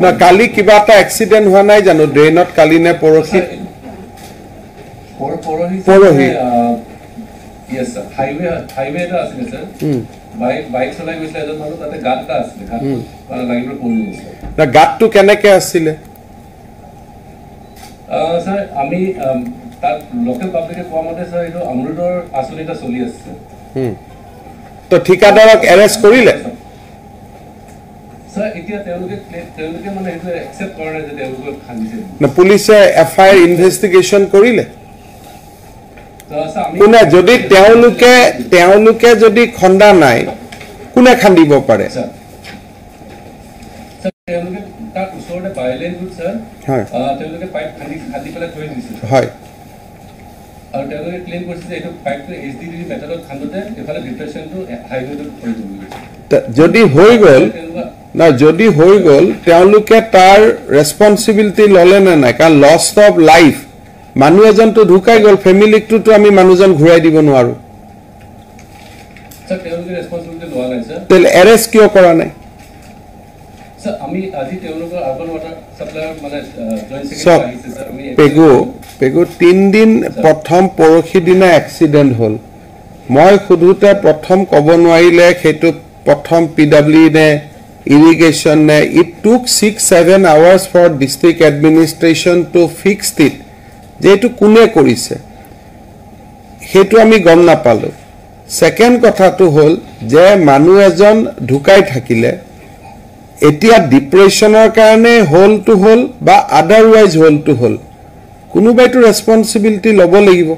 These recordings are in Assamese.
না কালি কিবা এটা এক্সিডেন্ট হোৱা নাই জানো ড্ৰেইনত কালি নে পৰহি পৰহি yes sir highway এটা আছিল স্যার বাইক চলাই গৈছিল এজন মানুহ তাতে গাত এটা আছিল গাত লাগিবলৈ পৰি গৈছিল না গাতটো কেনেকৈ আছিলে স্যাৰ আমি তাত লোকেল পাব্লিকে কোৱা মতে স্যাৰ এইটো অমৃতৰ আঁচনিটা চলি আছে তো ঠিকাদাৰক এৰেষ্ট কৰিলে স্যাৰ এতিয়া তেওঁলোকে মানে এইটো একসেপ্ট কৰা নাই যে তেওঁলোকে খান্দিছে না পুলিচে এফআইআৰ ইনভেষ্টিগেশ্যন কৰিলে কোনে যদি তেওঁলোকে যদি খন্দা নাই কোনে খান্দিব পাৰে তেওঁলোকে তাৰ ওচৰতে বাইলেন গুড স্যাৰ তেওঁলোকে পাইপ খান্দি পেলাই থৈ দিছে হয় আৰু তেওঁলোকে ক্লেইম কৰিছে যে এইটো পাইপটো এইচডিডি মেথডত খান্দোতে এফালে ডিপ্ৰেছনটো হাইৱেটোত পৰি গৈছে যদি হৈ গ'ল না যদি হৈ গ'ল তেওঁলোকে তাৰ ৰেছপন্সিবিলিটি ল'লে নে নাই কাৰণ লষ্ট অফ লাইফ মানুহ এজনটো ঢুকাই গ'ল ফেমিলিকটো আমি মানুহজন ঘূৰাই দিব নোৱাৰো স্যাৰ তেওঁলোকে ৰেছপন্সিবিলিটি লোৱা নাই স্যাৰ তেল এৰেষ্ট কিয় কৰা নাই স্যাৰ আমি আজি তেওঁলোকৰ আৰ্বান ওয়াটাৰ সাপ্লায়াৰ মানে জয়েন্ট সব সেক্ৰেটাৰী আহিছে স্যাৰ আমি পেগু 3 দিন প্ৰথম পৰহি দিনা এক্সিডেন্ট হ'ল মই খুদুতে প্ৰথম ক'ব নোৱাৰিলে সেইটো প্ৰথম পিডব্লিউ নে ইৰিগেশ্যন নে ইট টুক 6-7 hours for district administration to fix it যেটো কোনে কৰিছে হেতু আমি গম নাপালো সেকেন্ড কথাটো হল যে মানুহ এজন ঢুকাই থাকিলে এতিয়া ডিপ্ৰেছনৰ কাৰণে হল টু হল বা আদাৰৱাইজ হল টু হল কোনোবাইটো ৰেছপন্সিবিলিটি ল'ব লাগিব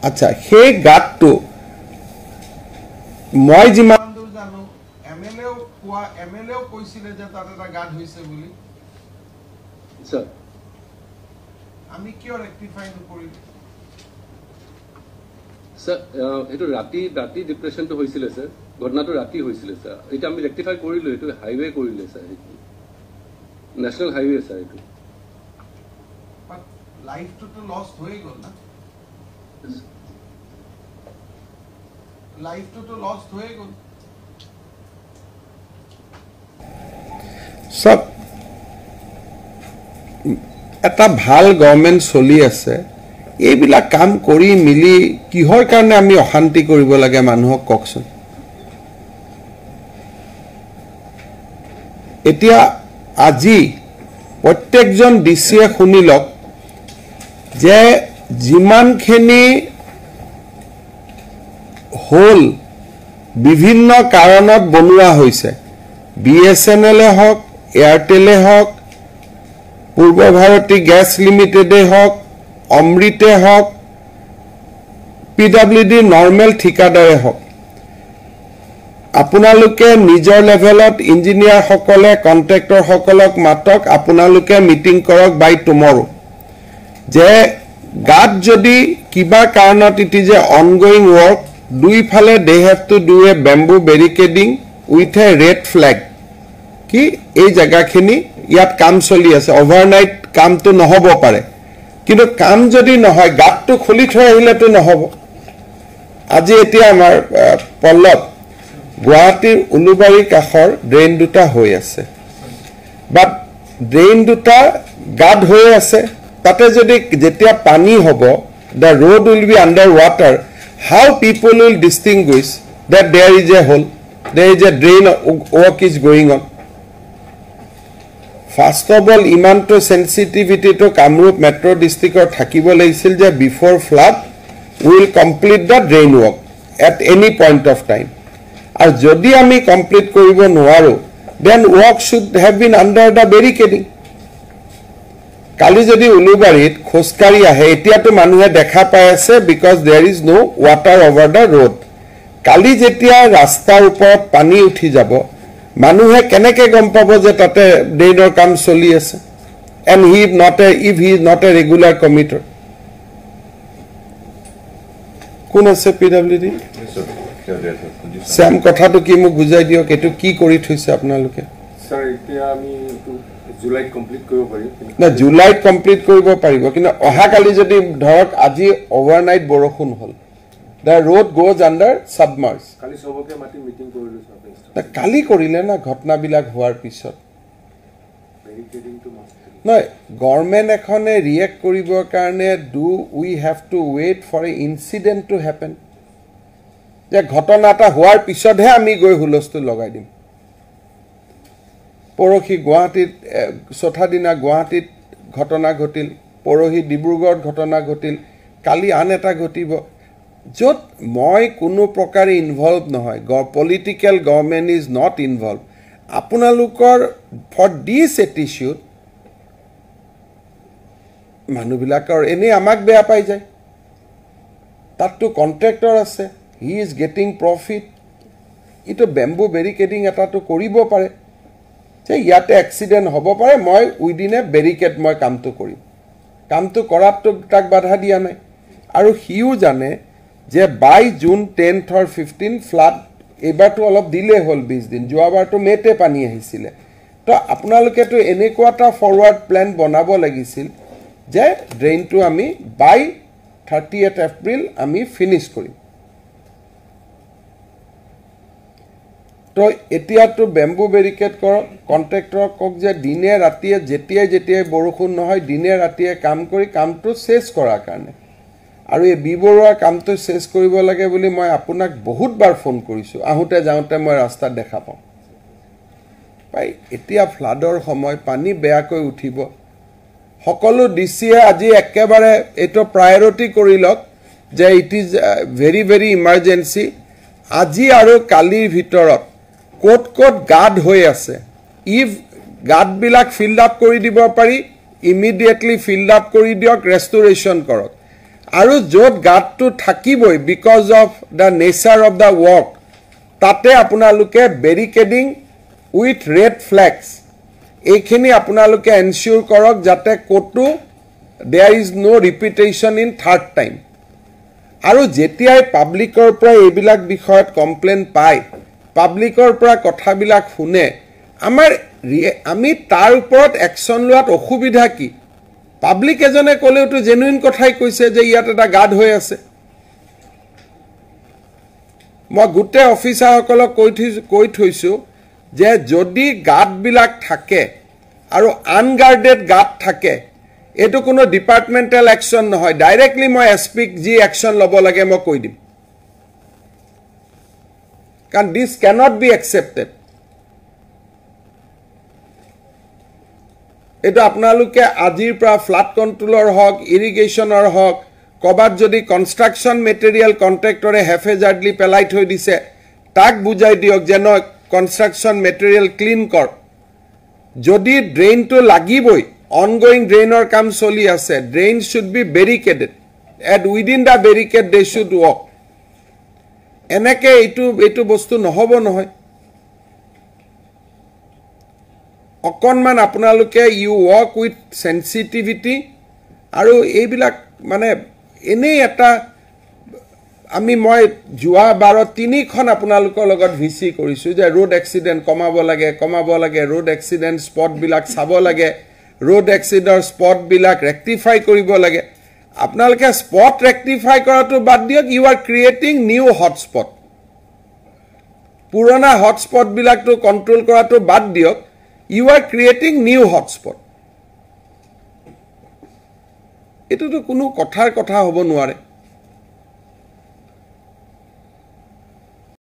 আচ্ছা সেই গাতটো মই যিমান দূৰ জানো এমএলএও কৈছিলে যে তাত এটা গাত হৈছে বুলি স্যাৰ আমি কিয় ৰেক্টিফাই নকৰিম স্যাৰ এটো ৰাতি ডিপ্ৰেছনটো হৈছিল স্যাৰ ঘটনাটো ৰাতি হৈছিল স্যাৰ এটা আমি ৰেক্টিফাই কৰিলো এটো হাইৱে কৰিলে স্যাৰ ন্যাশনাল হাইৱে স্যার এটো লাইফটো তো লষ্ট হৈ গ'ল না লাইফটো তো লষ্ট হৈ গ'ল সব এটা ভাল গভৰ্ণমেণ্ট চলি আছে এইবিলাক কাম কৰি মিলি কিহৰ কাৰণে আমি অশান্তি কৰিব লাগে মানুহক ককচোন এতিয়া আজি প্ৰত্যেকজন ডিসিয়ে শুনিলক যে যিমানখিনি হোল বিভিন্ন কাৰণত বনোৱা হৈছে বিএসএনএলে হওক এয়াৰটেলে হওক পূৰ্ব ভাৰতী গ্যাস লিমিটেডে হওক অমৃতে হওক পিডব্লিউডি নৰ্মেল ঠিকাদাৰে হওক আপোনালোকে নিজৰ লেভেলত ইঞ্জিনিয়াৰ সকলে কন্ট্ৰাক্টৰ সকলক মাতক আপোনালোকে মিটিং কৰক বাই টুমৰো যে গাত যদি কিবা কাৰণত it is a ongoing work দুইফালে they have to do a bamboo barricading with a red flag কি এই জায়গাখিনি ইয়াত কাম চলি আছে ওভাৰনাইট কামটো নহব পাৰে কিন্তু কাম যদি নহয় গাতটো খুলি থৈ আহিলেতো নহব আজি এতিয়া আমাৰ পল্লব গুৱাহাটীৰ উলুবাৰী কাষৰ ড্ৰেইন দুটা হৈ আছে বাট ড্ৰেইন দুটা গাদ হৈ আছে তাতে যদি যেতিয়া পানী হ'ব the road will be under water how people will distinguish that there is a hole there is a drain work is going on first of all imanto sensitivity to Kamrup metro district or থাকিব লাগিছিল যে before flood we will complete the drain work at any point of time আর যদি আমি কমপ্লিট কৰিব নোৱাৰো then work should have been under the barricading কালি যদি উলুবাৰীত খোজকাৰি আহে এতিয়াতো মানুহে দেখা পাই আছে because there is no water over the road কালি যেতিয়া ৰাস্তাৰ ওপৰত পানী উঠি যাব মানুহে কেনেকৈ গম পাব যে তাতে ড্ৰেইনৰ কাম চলি আছে and if he is not a regular commuter কোন আছে পিডব্লিউডি স্যাম কথাটো কি মোক বুজাই দিয়ক এটো কি কৰি থৈছে আপোনালোকে স্যাৰ এতিয়া আমি জুলাইত কমপ্লিট কৰিব পাৰিম না জুলাইত কমপ্লিট কৰিব পাৰিব কিন্তু অহা কালি যদি ধৰক আজি ওভাৰনাইট বৰষুণ হল the road goes under submerged. কালি সবকে মাটি মিটিং কৰিলো The কালি কৰিলে না ঘটনাবিলাক হোৱাৰ পিছত বেৰিকেডিং টু মাষ্ট নহয় গভৰ্ণমেণ্ট এখনে ৰিয়েক্ট কৰিবৰ কাৰণে do we have to wait for a incident to happen যে ঘটনা এটা হোৱাৰ পিছতহে আমি গৈ হুলস্থুল লগাই দিম পৰহি গুৱাহাটীত চৌথা দিনা গুৱাহাটীত ঘটনা ঘটিল পৰহি ডিব্ৰুগড়ত ঘটনা ঘটিল কালি আন এটা ঘটিব য'ত মই কোনো প্ৰকাৰে ইনভলভ নহয় political government is not involve আপোনালোকৰ ফৰ দিছ এটিচিউড মানুহবিলাকৰ এনেই আমাক বেয়া পাই যায় তাততো কণ্ট্ৰেক্টৰ আছে হি ইজ গেটিং প্ৰফিট ইটো বেম্বু বেৰিকেডিং এটাতো কৰিব পাৰে যে ইয়াতে এক্সিডেণ্ট হ'ব পাৰে মই উইদিন এ বেৰিকেড মই কামটো কৰিম কামটো কৰাততো তাক বাধা দিয়া নাই আৰু সিও জানে যে বাই জুন 10th or 15 ফ্লাড এইবাৰতো অলপ দিলে হ'ল 20 দিন যোৱাবাৰতো মেতে পানী আহিছিলে তো আপোনালোকেতো এনেকুৱা এটা ফৰৱাৰ্ড প্লেন বনাব লাগিছিল যে ড্ৰেইনটো আমি বাই 30th এপ্ৰিল আমি ফিনিছ কৰিম তো এতিয়াতো বেম্বু বেৰিকেড কৰক কণ্ট্ৰেক্টৰক কওক যে দিনে ৰাতিয়ে যেতিয়াই বৰষুণ নহয় দিনে ৰাতিয়ে কাম কৰি কামটো শেষ কৰাৰ কাৰণে আৰু এই বিবৰুৱাৰ কামটো শেষ কৰিব লাগে বুলি মই আপোনাক বহুতবাৰ ফোন কৰিছোঁ আহোঁতে যাওঁতে মই ৰাস্তাত দেখা পাওঁ পাই এতিয়া ফ্লাডৰ সময় পানী বেয়াকৈ উঠিব সকলো ডিচিয়ে আজি একেবাৰে এইটো প্ৰায়ৰিটি কৰি লওক যে it is very very emergency আজি আৰু কালিৰ ভিতৰত ক'ত ক'ত গাঁত হৈ আছে ইফ গাঁতবিলাক ফিল্ড আপ কৰি দিব পাৰি ইমিডিয়েটলি ফিল্ড আপ কৰি দিয়ক ৰেষ্টৰেশ্যন কৰক আৰু য'ত গাঁতটো থাকিবই because of the nature of the work তাতে আপোনালোকে বেৰিকেডিং উইথ ৰেড ফ্লেগছ এইখিনি আপোনালোকে এনচিয়ৰ কৰক যাতে ক'তো there is no' repetition in third time আৰু যেতিয়াই পাব্লিকৰ পৰা এইবিলাক বিষয়ত কমপ্লেইন পায় পাব্লিকৰ পৰা কথাবিলাক শুনে আমি তাৰ ওপৰত একশ্যন লোৱাত অসুবিধা কি পাব্লিক এজনে ক'লেওতো জেনুইন কথাই কৈছে যে ইয়াত এটা গাঁত হৈ আছে মই গোটেই অফিচাৰসকলক কৈ থৈছোঁ যে যদি গাঁতবিলাক থাকে আৰু আনগাৰ্ডেড গাঁত থাকে এইটো কোনো ডিপাৰ্টমেণ্টেল একশ্যন নহয় ডাইৰেক্টলি মই এছপিক যি একশ্যন ল'ব লাগে মই কৈ দিম কাৰণ দিছ কেনট বি একচেপ্টেড এইটো আপোনালোকে আজিৰ পৰা ফ্লাড কণ্ট্ৰলৰ হওক ইৰিগেশ্যনৰ হওক ক'ৰবাত যদি কনষ্ট্ৰাকশ্যন মেটেৰিয়েল কণ্ট্ৰেক্টৰে হেফেজাৰ্ডলি পেলাই থৈ দিছে তাক বুজাই দিয়ক যে নহয় কনষ্ট্ৰাকশ্যন মেটেৰিয়েল ক্লিন কৰ যদি ড্ৰেইনটো লাগিবই অনগোয়িং ড্ৰেইনৰ কাম চলি আছে drain should be barricaded at within the barricade they should work এনেকে এইটো বস্তু নহ'ব নহয় অকণমান আপোনালোকে ইউ ৱৰ্ক উইথ চেনচিটিভিটি আৰু এইবিলাক মানে এনেই এটা মই যোৱা 3খন আপোনালোকৰ লগত ভিচি কৰিছোঁ যে ৰোড এক্সিডেণ্ট কমাব লাগে ৰোড এক্সিডেণ্ট স্পটবিলাক চাব লাগে ৰোড এক্সিডেণ্টৰ স্পটবিলাক ৰেক্টিফাই কৰিব লাগে আপোনালোকে স্পট ৰেক্টিফাই কৰাটো বাদ দিয়ক you are creating new hotspot পুৰণা হটস্পটবিলাকটো কণ্ট্ৰল কৰাটো বাদ দিয়ক you are creating new hotspot এইটোতো কোনো কথা হ'ব নোৱাৰে